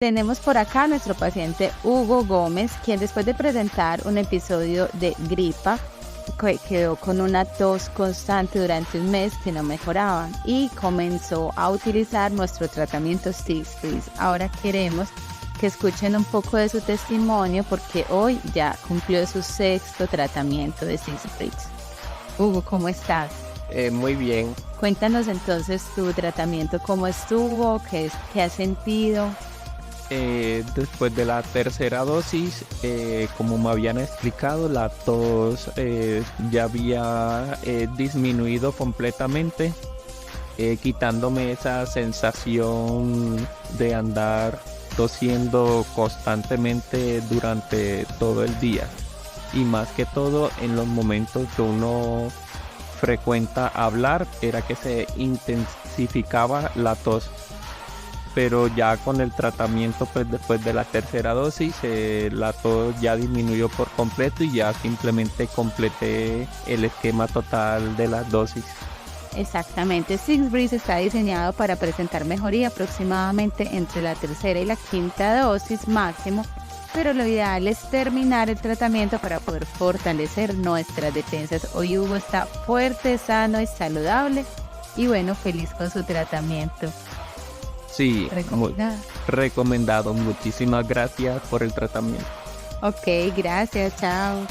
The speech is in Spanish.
Tenemos por acá a nuestro paciente Hugo Gómez, quien después de presentar un episodio de gripa, quedó con una tos constante durante un mes que no mejoraba y comenzó a utilizar nuestro tratamiento Six Breeze. Ahora queremos que escuchen un poco de su testimonio porque hoy ya cumplió su sexto tratamiento de Six Breeze. Hugo, ¿cómo estás? Muy bien. Cuéntanos entonces tu tratamiento, cómo estuvo, qué has sentido. Después de la tercera dosis, como me habían explicado, la tos ya había disminuido completamente, quitándome esa sensación de andar tosiendo constantemente durante todo el día. Y más que todo en los momentos que uno frecuenta hablar, era que se intensificaba la tos. Pero ya con el tratamiento, pues después de la tercera dosis, la tos ya disminuyó por completo y ya simplemente completé el esquema total de las dosis. Exactamente, Six Breeze está diseñado para presentar mejoría aproximadamente entre la tercera y la quinta dosis máximo, pero lo ideal es terminar el tratamiento para poder fortalecer nuestras defensas. Hoy Hugo está fuerte, sano y saludable y bueno, feliz con su tratamiento. Sí, Recomendado. recomendado. Muchísimas gracias por el tratamiento. Ok, gracias, chao.